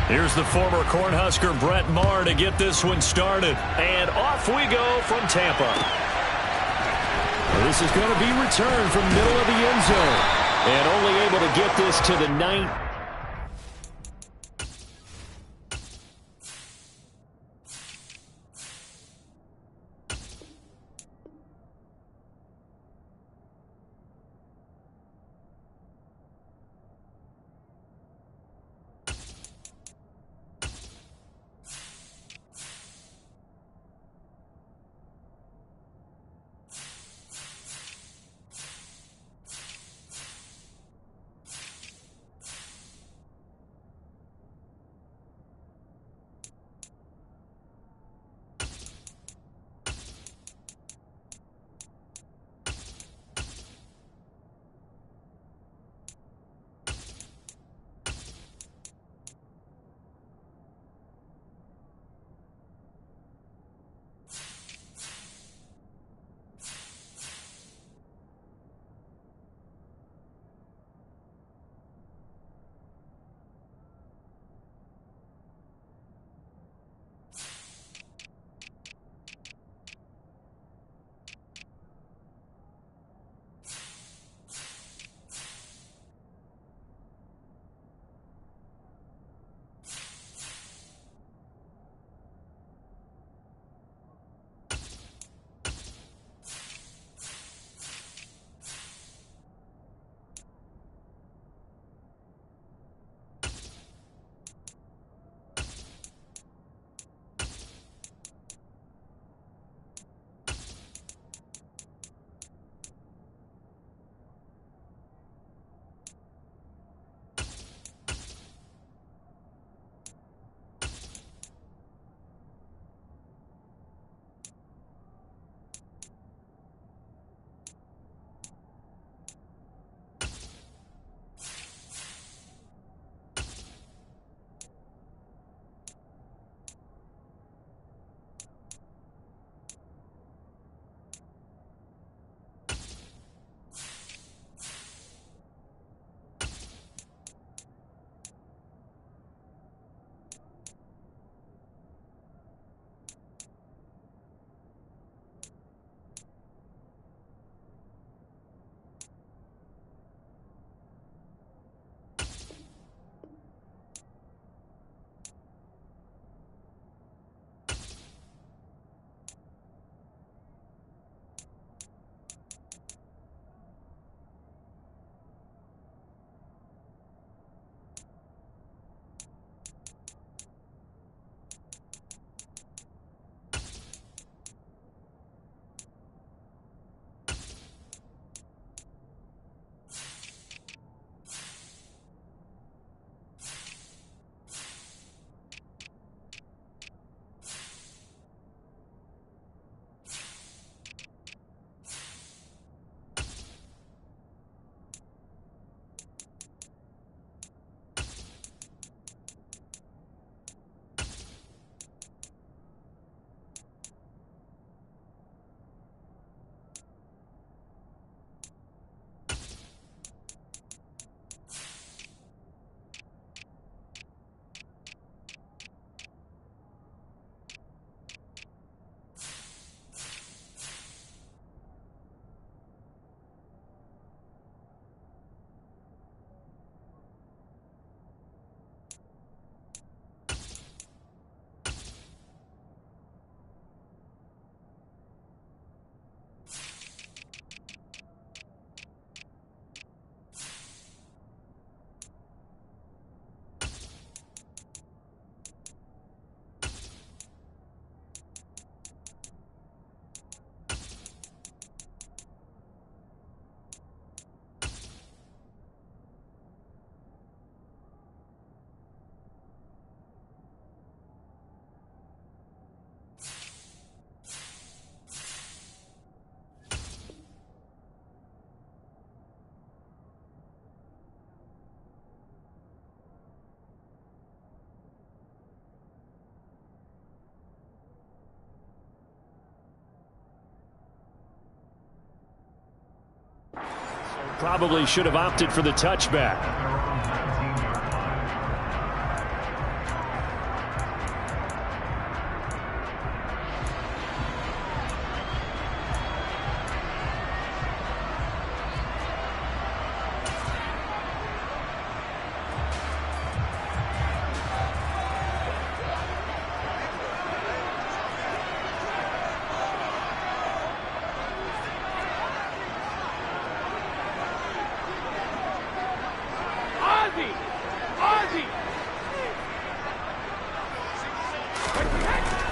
Here's the former Cornhusker Brett Maher to get this one started. And off we go from Tampa. This is going to be returned from middle of the end zone. And only able to get this to the 9. Probably should have opted for the touchback.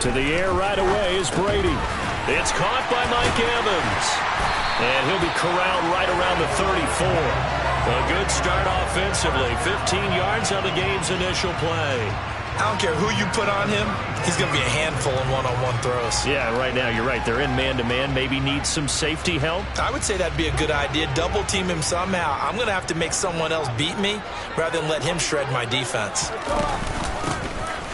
To the air right away is Brady. It's caught by Mike Evans. And he'll be corralled right around the 34. A good start offensively. 15 yards on the game's initial play. I don't care who you put on him. He's going to be a handful in one-on-one throws. Yeah, right now you're right. They're in man-to-man. Maybe need some safety help. I would say that'd be a good idea. Double team him somehow. I'm going to have to make someone else beat me rather than let him shred my defense.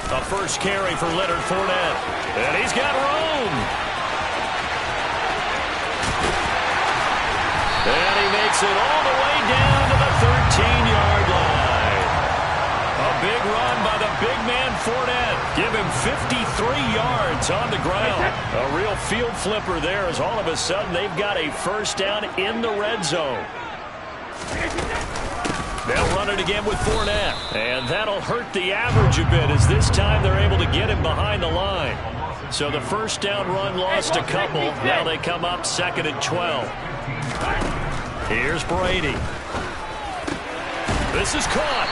A first carry for Leonard Fournette. And he's got room. And he makes it all the way down to the 13-yard line. A big run by the big man Fournette. Give him 53 yards on the ground. A real field flipper there as all of a sudden they've got a first down in the red zone. They'll run it again with Fournette. And that'll hurt the average a bit as this time they're able to get him behind the line. So the first down run lost a couple. Now they come up 2nd and 12. Here's Brady. This is caught.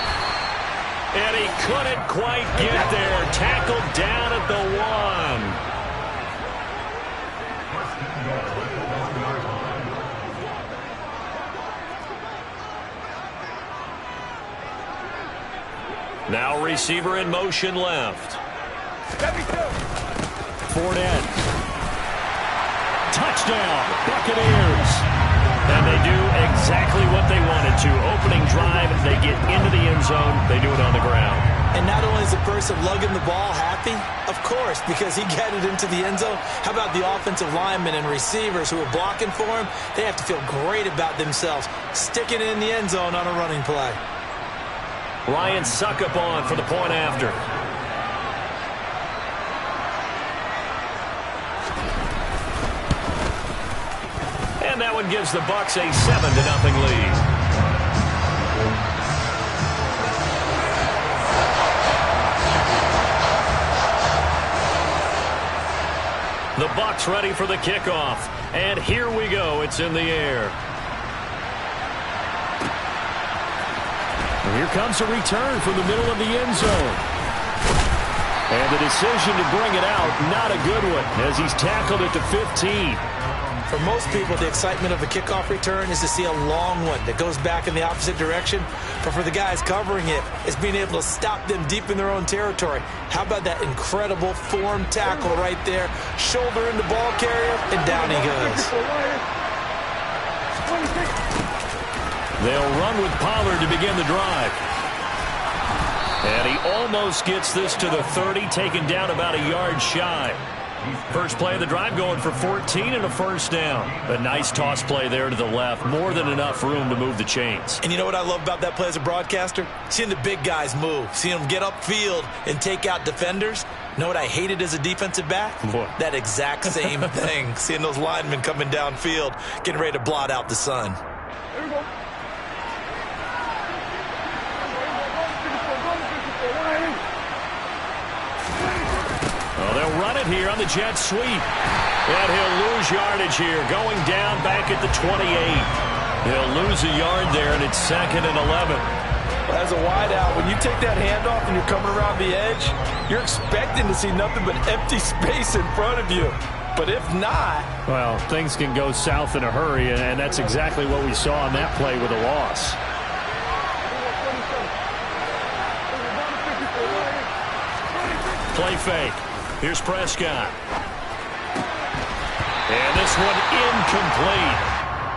And he couldn't quite get there. Tackled down at the 1. Now receiver in motion left. Fournette. Touchdown, Buccaneers. And they do exactly what they wanted to. Opening drive, they get into the end zone. They do it on the ground. And not only is the person lugging the ball happy, of course, because he got it into the end zone. How about the offensive linemen and receivers who are blocking for him? They have to feel great about themselves, sticking it in the end zone on a running play. Ryan Suckup on for the point after. And that one gives the Bucs a 7-0 lead. The Bucs ready for the kickoff. And here we go. It's in the air. And here comes a return from the middle of the end zone. And the decision to bring it out, not a good one, as he's tackled it to 15. For most people, the excitement of a kickoff return is to see a long one that goes back in the opposite direction. But for the guys covering it, it's being able to stop them deep in their own territory. How about that incredible form tackle right there? Shoulder in the ball carrier, and down he goes. They'll run with Pollard to begin the drive. And he almost gets this to the 30, taken down about a yard shy. First play of the drive going for 14 and a first down. A nice toss play there to the left. More than enough room to move the chains. And you know what I love about that play as a broadcaster? Seeing the big guys move. Seeing them get upfield and take out defenders. You know what I hated as a defensive back? What? That exact same thing. Seeing those linemen coming downfield, getting ready to blot out the sun. There we go. Well, they'll run it here on the jet sweep. And he'll lose yardage here, going down back at the 28. He'll lose a yard there, and it's 2nd and 11. As a wideout, when you take that handoff and you're coming around the edge, you're expecting to see nothing but empty space in front of you. But if not... Well, things can go south in a hurry, and that's exactly what we saw on that play with a loss. Play fake. Here's Prescott. And this one incomplete.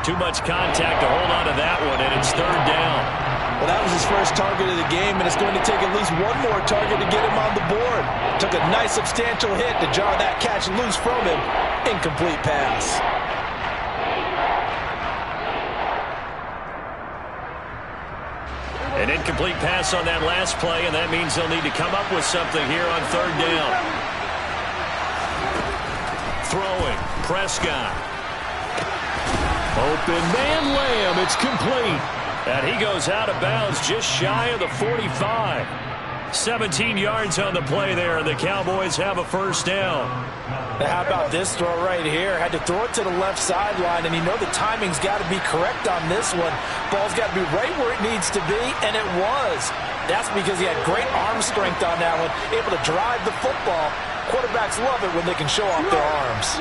Too much contact to hold on to that one, and it's 3rd down. Well, that was his first target of the game, and it's going to take at least one more target to get him on the board. Took a nice substantial hit to jar that catch loose from him. Incomplete pass. An incomplete pass on that last play, and that means they'll need to come up with something here on 3rd down. Throwing, Prescott. Open man Lamb, it's complete. And he goes out of bounds just shy of the 45. 17 yards on the play there, and the Cowboys have a first down. Now, how about this throw right here? Had to throw it to the left sideline, and you know the timing's got to be correct on this one. Ball's got to be right where it needs to be, and it was. That's because he had great arm strength on that one, able to drive the football Quarterbacks love it when they can show off their arms.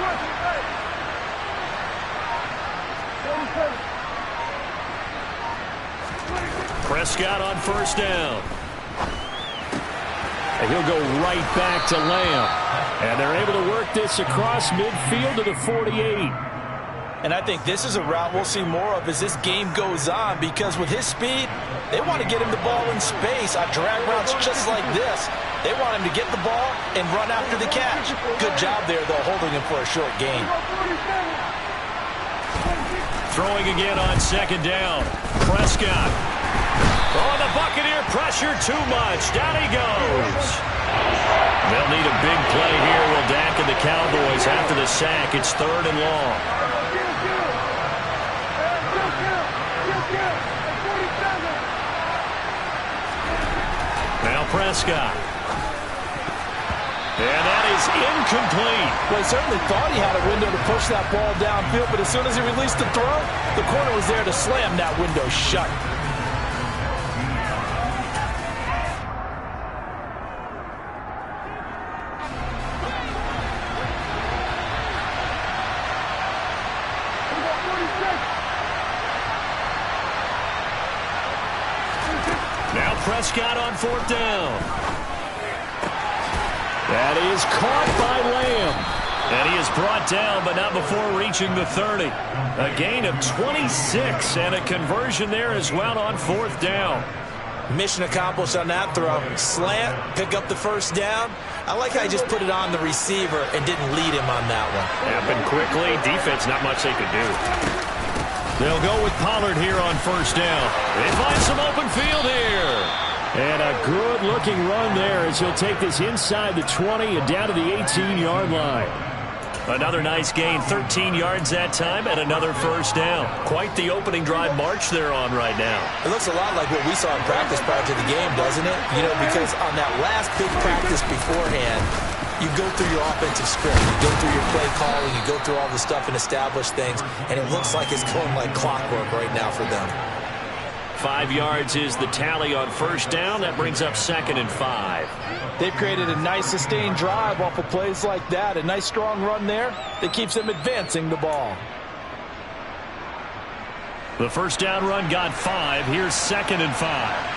Prescott on first down. And he'll go right back to Lamb. And they're able to work this across midfield to the 48. And I think this is a route we'll see more of as this game goes on, because with his speed, they want to get him the ball in space on drag routes just like this. They want him to get the ball and run after the catch. Good job there, though, holding him for a short gain. Throwing again on second down. Prescott. Oh, the Buccaneer pressure too much. Down he goes. They'll need a big play here. Will Dak and the Cowboys after the sack. It's 3rd and long. Now Prescott. And that is incomplete. Well, he certainly thought he had a window to push that ball downfield, but as soon as he released the throw, the corner was there to slam that window shut. Now Prescott on 4th down. That is caught by Lamb. And he is brought down, but not before reaching the 30. A gain of 26 and a conversion there as well on 4th down. Mission accomplished on that throw. Slant, pick up the first down. I like how he just put it on the receiver and didn't lead him on that one. Happened quickly. Defense, not much they could do. They'll go with Pollard here on first down. They find some open field here. And a good-looking run there as he'll take this inside the 20 and down to the 18-yard line. Another nice gain, 13 yards that time, and another first down. Quite the opening drive march they're on right now. It looks a lot like what we saw in practice prior to the game, doesn't it? You know, because on that last big practice beforehand, you go through your offensive script, you go through your play calling, you go through all the stuff and establish things, and it looks like it's going like clockwork right now for them. 5 yards is the tally on first down. That brings up 2nd and 5. They've created a nice sustained drive off of plays like that. A nice strong run there that keeps them advancing the ball. The first down run got 5. Here's 2nd and 5.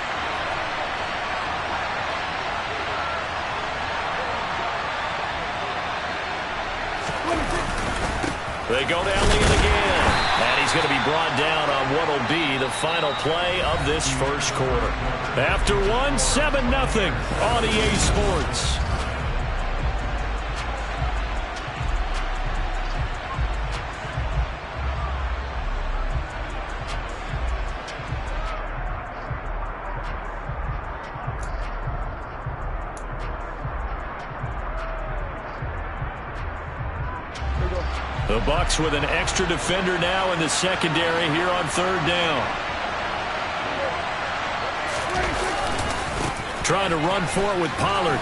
They go down lead again. And he's going to be brought down on what will be the final play of this first quarter. After one, 7-0 on EA Sports. The Bucs with an extra defender now in the secondary here on 3rd down. Trying to run for it with Pollard.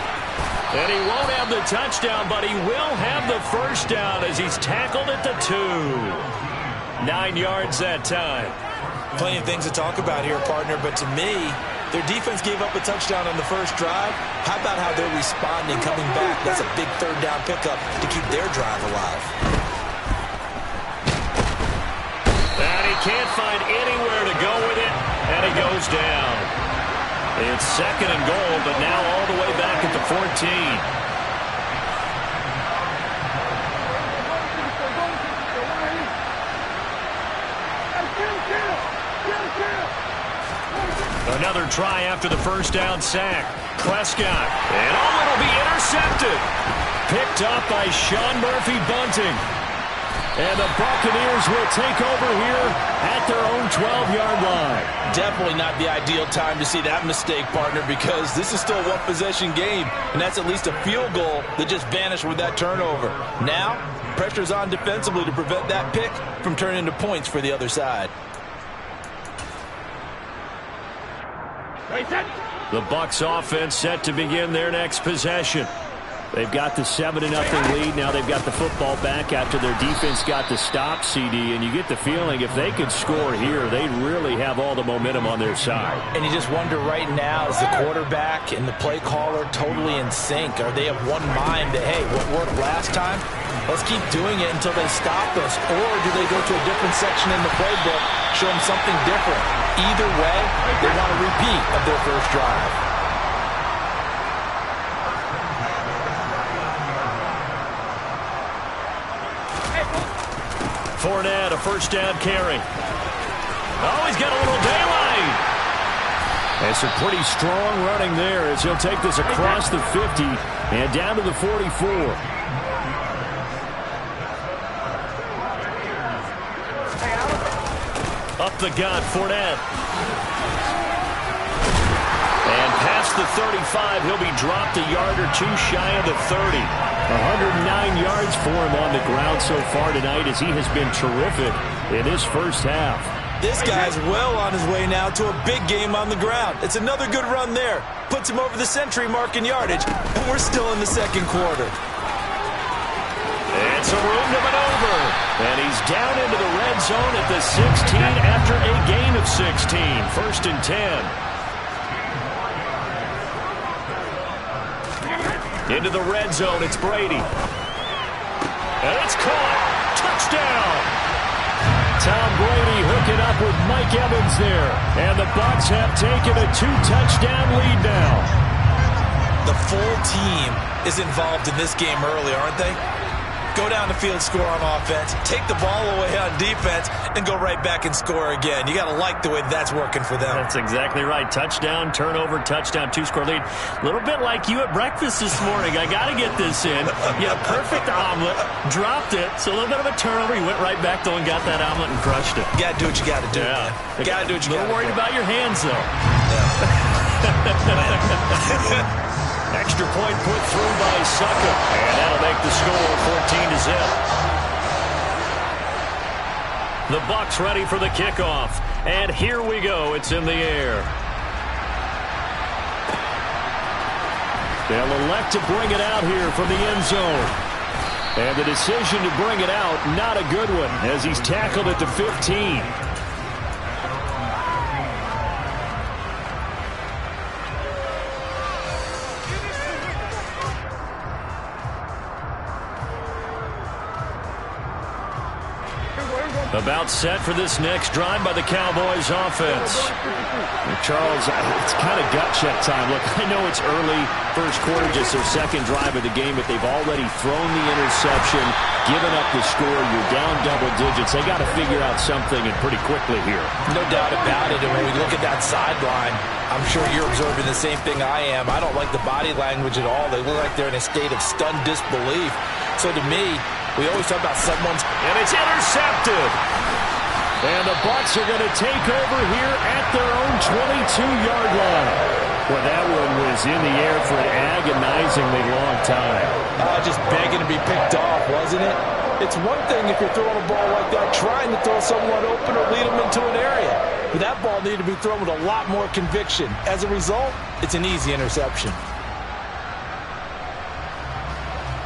And he won't have the touchdown, but he will have the first down as he's tackled at the 2. 9 yards that time. Plenty of things to talk about here, partner, but to me, their defense gave up a touchdown on the first drive. How about how they're responding, coming back? That's a big 3rd down pickup to keep their drive alive. Can't find anywhere to go with it, and he goes down. It's 2nd and goal, but now all the way back at the 14. Another try after the first down sack. Prescott, and it'll be intercepted. Picked up by Sean Murphy-Bunting. And the Buccaneers will take over here at their own 12-yard line. Definitely not the ideal time to see that mistake, partner, because this is still a one-possession game, and that's at least a field goal that just vanished with that turnover. Now, pressure's on defensively to prevent that pick from turning into points for the other side. The Bucs offense set to begin their next possession. They've got the 7-0 lead. Now they've got the football back after their defense got the stop, CD. And you get the feeling if they could score here, they'd really have all the momentum on their side. And you just wonder right now, is the quarterback and the play caller totally in sync? Are they of one mind that, hey, what worked last time? Let's keep doing it until they stop us. Or do they go to a different section in the playbook, show them something different? Either way, they want a repeat of their first drive. Fournette, a first down carry. Oh, he's got a little daylight. And some pretty strong running there as he'll take this across the 50 and down to the 44. Up the gut, Fournette. And past the 35, he'll be dropped a yard or two shy of the 30. 109 yards for him on the ground so far tonight as he has been terrific in his first half. This guy's well on his way now to a big game on the ground. It's another good run there. Puts him over the century mark in yardage, and we're still in the second quarter. And some room to maneuver. And he's down into the red zone at the 16 after a gain of 16. First and 10. Into the red zone, it's Brady. And it's caught. Touchdown. Tom Brady hooking up with Mike Evans there. And the Bucs have taken a 2-touchdown lead now. The full team is involved in this game early, aren't they? Go down the field, score on offense, take the ball away on defense, and go right back and score again. You got to like the way that's working for them. That's exactly right. Touchdown, turnover, touchdown, 2-score lead. A little bit like you at breakfast this morning. I got to get this in. You had a perfect omelet, dropped it, so a little bit of a turnover. You went right back, though, and got that omelet and crushed it. You got to do what you got to do, man. You got to do what you got to do. A little worried about your hands, though. Yeah. Extra point put through by Succa. And that'll make the score 14-0. The Bucs ready for the kickoff. And here we go. It's in the air. They'll elect to bring it out here from the end zone. And the decision to bring it out, not a good one, as he's tackled at the 15. About set for this next drive by the Cowboys offense. Charles, it's kind of gut check time. Look, I know it's early, first quarter, just their second drive of the game, but they've already thrown the interception, given up the score. You're down double digits. They got to figure out something, and pretty quickly here. No doubt about it. And when we look at that sideline, I'm sure you're observing the same thing I am. I don't like the body language at all. They look like they're in a state of stunned disbelief. So to me, we always talk about someone's... And it's intercepted. And the Bucs are going to take over here at their own 22-yard line. Well, that one was in the air for an agonizingly long time. Just begging to be picked off, wasn't it? It's one thing if you're throwing a ball like that, trying to throw someone open or lead them into an area. But that ball needed to be thrown with a lot more conviction. As a result, it's an easy interception.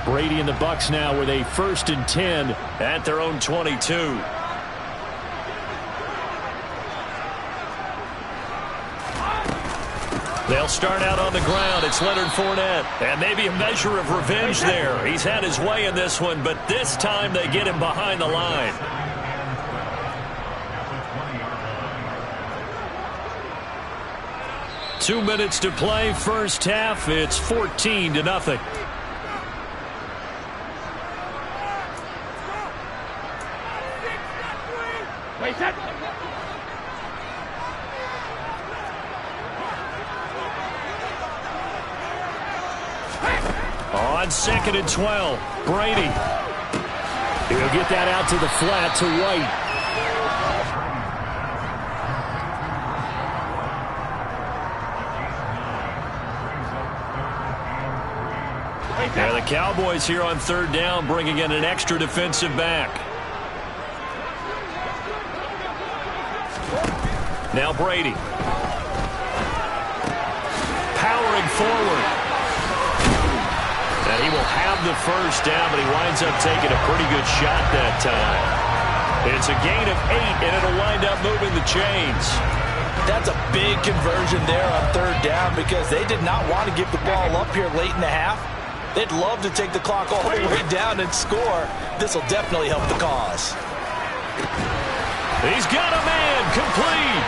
Brady and the Bucs now with a 1st and 10 at their own 22. They'll start out on the ground. It's Leonard Fournette. And maybe a measure of revenge there. He's had his way in this one, but this time they get him behind the line. Two minutes to play, first half. It's 14-0. On 2nd and 12, Brady. He'll get that out to the flat to White. And the Cowboys here on 3rd down, bringing in an extra defensive back. Now Brady. Powering forward. And he will have the first down, but he winds up taking a pretty good shot that time. It's a gain of 8, and it'll wind up moving the chains. That's a big conversion there on third down because they did not want to give the ball up here late in the half. They'd love to take the clock all the way down and score. This will definitely help the cause. He's got a man complete.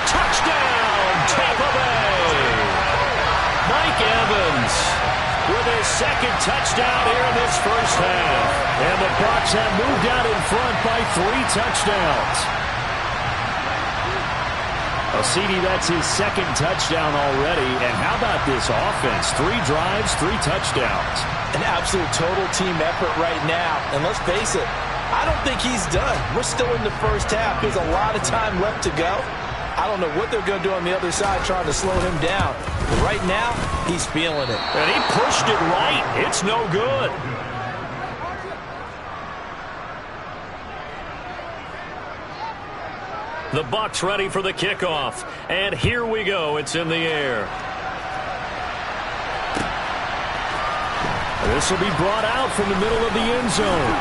Touchdown, Tampa Bay. Mike Evans with his second touchdown here in this first half. And the Bucs have moved out in front by 3 touchdowns. Well, CD, that's his second touchdown already. And how about this offense? 3 drives, 3 touchdowns. An absolute total team effort right now. And let's face it, I don't think he's done. We're still in the first half. There's a lot of time left to go. I don't know what they're going to do on the other side trying to slow him down. But right now, he's feeling it. And he pushed it right. It's no good. The Bucs ready for the kickoff. And here we go. It's in the air. This will be brought out from the middle of the end zone.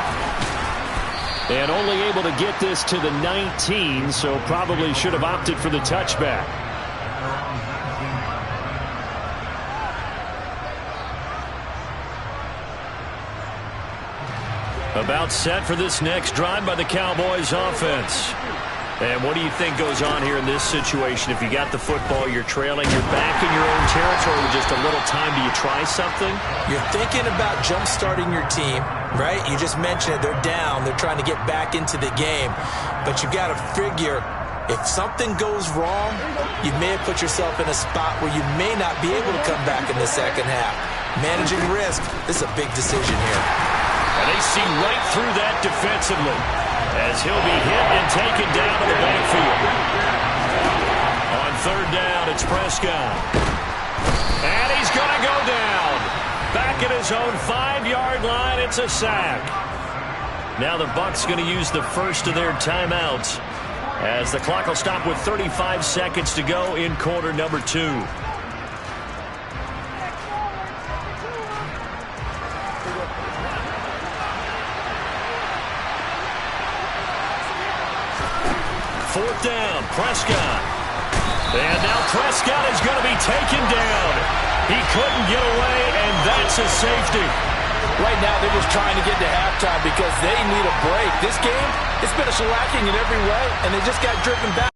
And only able to get this to the 19, so probably should have opted for the touchback. About set for this next drive by the Cowboys offense. And what do you think goes on here in this situation? If you got the football, you're trailing, you're back in your own territory with just a little time. Do you try something? You're thinking about jump-starting your team, right? You just mentioned it. They're down. They're trying to get back into the game. But you got to figure, if something goes wrong, you may have put yourself in a spot where you may not be able to come back in the second half. Managing risk, this is a big decision here. And they see right through that defensively, as he'll be hit and taken down to the backfield. On third down, it's Prescott. And he's going to go down. Back at his own 5-yard line, it's a sack. Now the Bucs going to use the first of their timeouts, as the clock will stop with 35 seconds to go in quarter number 2. Fourth down, Prescott. And now Prescott is going to be taken down. He couldn't get away, and that's a safety. Right now, they're just trying to get to halftime because they need a break. This game, it's been a shellacking in every way, and they just got driven back.